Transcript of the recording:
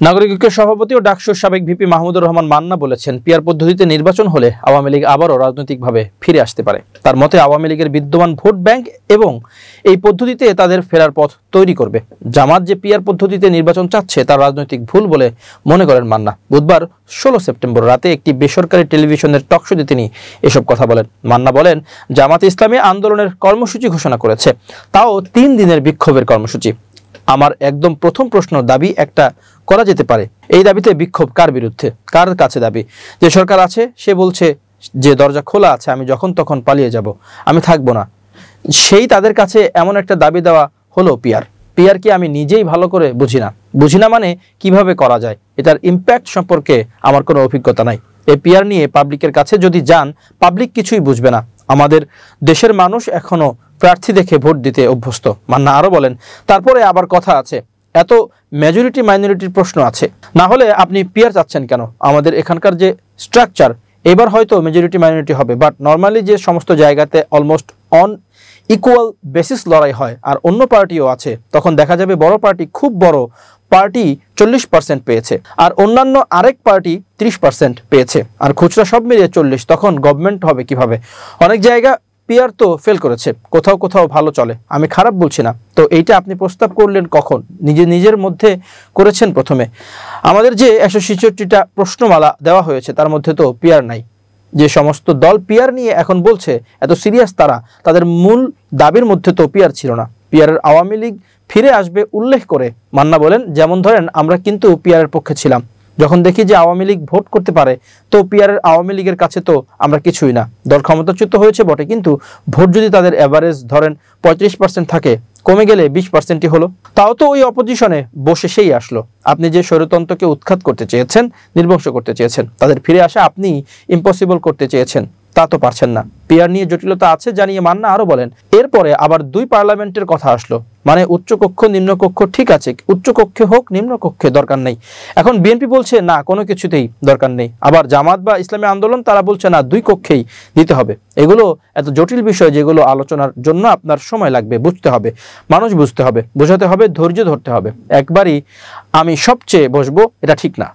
নাগরিক ঐক্যের সভাপতি ও ডাকসুর সাবেক ভিপি মাহমুদুর রহমান মান্না বলেছেন, পিআর পদ্ধতিতে নির্বাচন হলে আওয়ামী লীগ আবারও রাজনৈতিকভাবে ফিরে আসতে পারে। তার মতে আওয়ামী লীগের বিদ্যমান ভোট ব্যাংক এবং এই পদ্ধতিতে তাদের ফেরার পথ তৈরি করবে। জামাত যে পিআর পদ্ধতিতে নির্বাচন চাচ্ছে তার রাজনৈতিক ভুল বলে মনে করেন মান্না। বুধবার 16 সেপ্টেম্বর রাতে একটি বেসরকারি টেলিভিশনের টকশোতে তিনি এসব কথা বলেন। মান্না বলেন, জামাত ইসলামী আন্দোলনের কর্মসূচি ঘোষণা করেছে, তাও 3 দিনের বিক্ষোভের কর্মসূচি। আমার একদম প্রথম প্রশ্ন, দাবি একটা করা যেতে পারে, এই দাবিতে বিক্ষোভ কার বিরুদ্ধে, কার কাছে দাবি? যে সরকার আছে সে বলছে যে দরজা খোলা আছে, আমি যখন তখন পালিয়ে যাব, আমি থাকবো না, সেই তাদের কাছে এমন একটা দাবি দেওয়া হলো পিআর। পিআর কি আমি নিজেই ভালো করে বুঝি না মানে কিভাবে করা যায়, এটার ইম্প্যাক্ট সম্পর্কে আমার কোনো অভিজ্ঞতা নাই। এই পিআর নিয়ে পাবলিকের কাছে যদি যান, পাবলিক কিছুই বুঝবে না। আমাদের দেশের মানুষ এখনো প্রার্থী দেখে ভোট দিতে অভ্যস্ত। মান্না আরো বলেন, তারপরে আবার কথা আছে, এত মেজরিটি মাইনরিটির প্রশ্ন আছে, না হলে আপনি পিআর চাচ্ছেন কেন? আমাদের এখানকার যে স্ট্রাকচার, এবার হয়তো মেজরিটি মাইনরিটি হবে, বাট নর্মালি যে সমস্ত জায়গাতে অলমোস্ট অন ইকুয়াল বেসিস লড়াই হয় আর অন্য পার্টিও আছে, তখন দেখা যাবে বড় পার্টি, খুব বড় পার্টি 40% পেয়েছে আর অন্যান্য আরেক পার্টি 30% পেয়েছে, আর খুচরা সব মিলিয়ে 40। তখন গভর্নমেন্ট হবে কিভাবে? অনেক জায়গা পিআর তো ফেল করেছে, কোথাও কোথাও ভালো চলে, আমি খারাপ বলছি না। তো এইটা আপনি প্রস্তাব করলেন কখন? নিজের মধ্যে করেছেন প্রথমে। আমাদের যে 166টা প্রশ্নমালা দেওয়া হয়েছে তার মধ্যে তো পিআর নাই। যে সমস্ত দল পিআর নিয়ে এখন বলছে এত সিরিয়াস, তাদের মূল দাবির মধ্যে তো পিআর ছিল না। পিআরের আওয়ামী লীগ ফিরে আসবে উল্লেখ করে মান্না বলেন, যেমন ধরেন আমরা কিন্তু পিআরের পক্ষে ছিলাম, যখন দেখি যে আওয়ামী লীগ ভোট করতে পারে তো পিআরের আওয়ামী লীগের কাছে তো আমরা কিছুই না। দল ক্ষমতাচ্যুত হয়েছে বটে, কিন্তু ভোট যদি তাদের এভারেজ ধরেন 35% থাকে, কমে গেলে 20%ই হলো, তাও তো ওই অপোজিশনে বসে সেই আসলো। আপনি যে স্বৈরতন্ত্রকে উৎখাত করতে চেয়েছেন, নির্বংশ করতে চেয়েছেন, তাদের ফিরে আসা আপনি ইম্পসিবল করতে চেয়েছেন, তা তো পারছেন না। পিআর নিয়ে জটিলতা আছে জানিয়ে মান্না আরো বলেন, এরপরে আবার 2 পার্লামেন্টের কথা আসলো, মানে উচ্চকক্ষ নিম্নকক্ষ ঠিক আছে, উচ্চকক্ষে হোক নিম্নকক্ষে দরকার নেই। এখন বিএনপি বলছে না, কোনো কিছুতেই দরকার নেই। আবার জামাত বা ইসলামী আন্দোলন তারা বলছে না, 2 কক্ষেই দিতে হবে। এগুলো এত জটিল বিষয় যেগুলো আলোচনার জন্য আপনার সময় লাগবে, বুঝতে হবে, মানুষ বুঝতে হবে, বোঝাতে হবে, ধৈর্য ধরতে হবে। একবারই আমি সবচেয়ে বসবো, এটা ঠিক না।